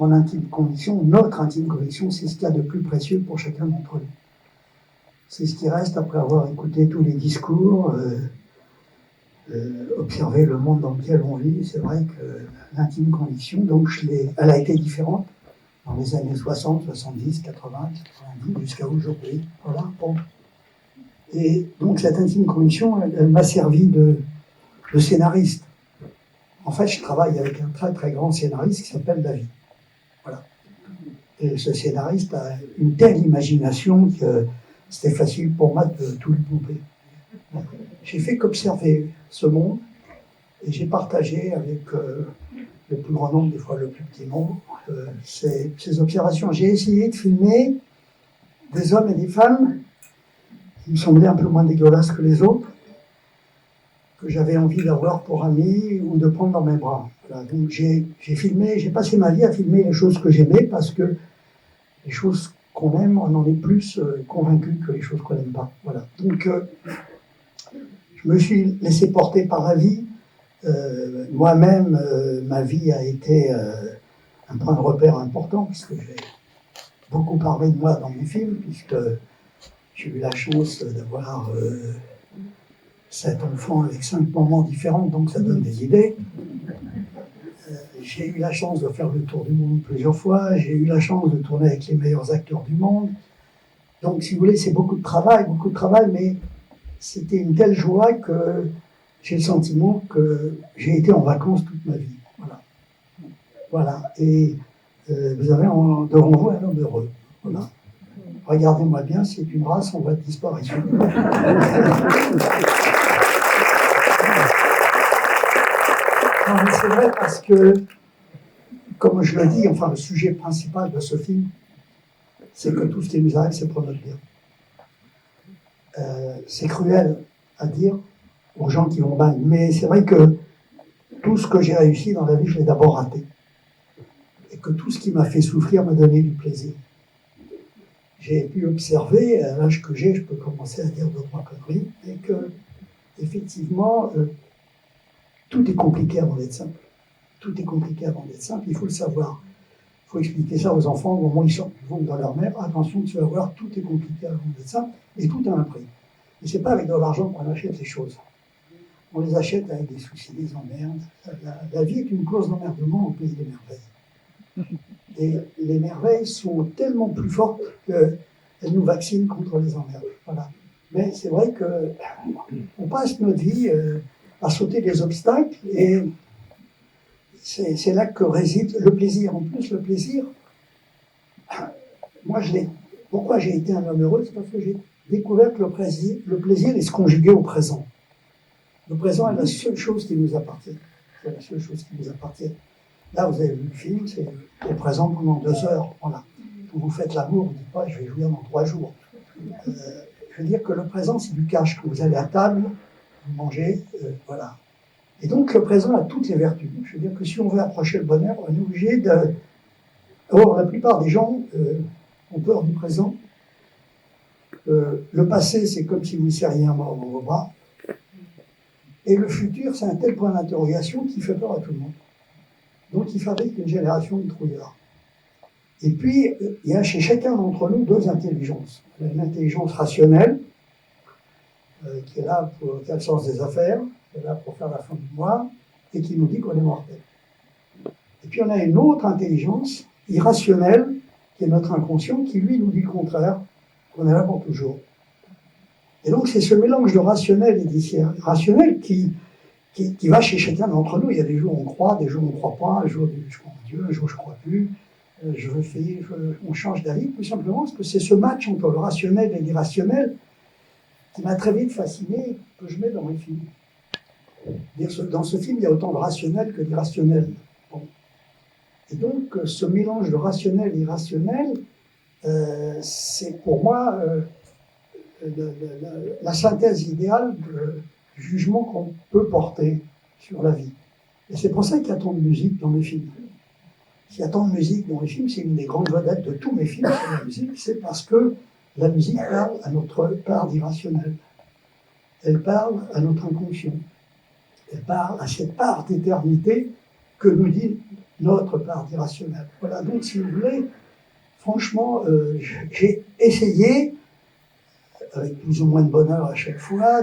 mon intime conviction, notre intime conviction, c'est ce qu'il y a de plus précieux pour chacun d'entre nous. C'est ce qui reste après avoir écouté tous les discours, observé le monde dans lequel on vit. C'est vrai que l'intime conviction, donc elle a été différente dans les années 60, 70, 80, 90, jusqu'à aujourd'hui. Voilà. Bon. Et donc cette intime conviction, elle m'a servi de scénariste. En fait, je travaille avec un très très grand scénariste qui s'appelle David. Voilà. Et ce scénariste a une telle imagination que c'était facile pour moi de tout lui couper. J'ai fait qu'observer ce monde et j'ai partagé avec le plus grand nombre, des fois le plus petit nombre, ces observations. J'ai essayé de filmer des hommes et des femmes qui me semblaient un peu moins dégueulasses que les autres, que j'avais envie d'avoir pour amis ou de prendre dans mes bras. Voilà. Donc j'ai passé ma vie à filmer les choses que j'aimais parce que les choses qu'on aime, on en est plus convaincu que les choses qu'on n'aime pas. Voilà. Donc je me suis laissé porter par la vie. Moi-même, ma vie a été un point de repère important puisque j'ai beaucoup parlé de moi dans mes films, puisque j'ai eu la chance d'avoir 7 enfants avec 5 mamans différentes, donc ça donne des idées. J'ai eu la chance de faire le tour du monde plusieurs fois, j'ai eu la chance de tourner avec les meilleurs acteurs du monde. Donc, si vous voulez, c'est beaucoup de travail, mais c'était une telle joie que j'ai le sentiment que j'ai été en vacances toute ma vie. Voilà. Voilà. Et vous avez devant vous un homme heureux. Voilà. Regardez-moi bien, c'est une race en voie de disparition. Non, mais c'est vrai parce que, comme je le dis, enfin, le sujet principal de ce film, c'est que tout ce qui nous arrive, c'est pour notre bien. C'est cruel à dire aux gens qui vont mal, mais c'est vrai que tout ce que j'ai réussi dans la vie, je l'ai d'abord raté. Et que tout ce qui m'a fait souffrir m'a donné du plaisir. J'ai pu observer, à l'âge que j'ai, je peux commencer à dire 2-3 conneries, et que, effectivement, tout est compliqué avant d'être simple. Tout est compliqué avant d'être simple, il faut le savoir. Il faut expliquer ça aux enfants au moment où ils sortent du ventre de leur mère. Attention, tu vas voir, tout est compliqué avant d'être simple, et tout a un prix. Et c'est pas avec de l'argent qu'on achète les choses. On les achète avec des soucis, des emmerdes. La vie est une course d'emmerdement au pays des merveilles. Et les merveilles sont tellement plus fortes qu'elles nous vaccinent contre les emmerdes. Voilà. Mais c'est vrai qu'on passe notre vie à sauter des obstacles et c'est là que réside le plaisir. En plus, le plaisir, moi je l'ai. Pourquoi j'ai été un homme heureux? C'est parce que j'ai découvert que le plaisir est se conjuguer au présent. Le présent est la seule chose qui nous appartient. C'est la seule chose qui nous appartient. Là, vous avez vu le film, c'est au présent pendant 2 heures. Voilà. Quand vous faites l'amour, vous ne dites pas, je vais jouir dans 3 jours. Je veux dire que le présent, c'est du cash. Quand vous allez à table, vous mangez, voilà. Et donc, le présent a toutes les vertus. Je veux dire que si on veut approcher le bonheur, on est obligé de... Or, la plupart des gens ont peur du présent. Le passé, c'est comme si vous serriez un mort dans vos bras. Et le futur, c'est un tel point d'interrogation qui fait peur à tout le monde. Donc, il fabrique une génération de trouillards. Et puis, il y a chez chacun d'entre nous 2 intelligences. Une intelligence rationnelle, qui est là qui a le sens des affaires, qui est là pour faire la fin du mois, et qui nous dit qu'on est mortel. Et puis, on a une autre intelligence irrationnelle, qui est notre inconscient, qui lui nous dit le contraire, qu'on est là pour toujours. Et donc, c'est ce mélange de rationnel et d'irrationnel qui va chez chacun d'entre nous. Il y a des jours où on croit, des jours où on ne croit pas, un jour je crois en Dieu, un jour je ne crois plus, on change d'avis, tout simplement parce que c'est ce match entre le rationnel et l'irrationnel qui m'a très vite fasciné, que je mets dans mes films. Dans ce film, il y a autant de rationnel que d'irrationnel. Bon. Et donc, ce mélange de rationnel et irrationnel, c'est pour moi la synthèse idéale du jugement qu'on peut porter sur la vie. Et c'est pour ça qu'il y a tant de musique dans mes films. S'il y a tant de musique dans les films, c'est une des grandes vedettes de tous mes films sur la musique, c'est parce que la musique parle à notre part d'irrationnel. Elle parle à notre inconscient. Elle parle à cette part d'éternité que nous dit notre part d'irrationnel. Voilà, donc si vous voulez, franchement, j'ai essayé, avec plus ou moins de bonheur à chaque fois,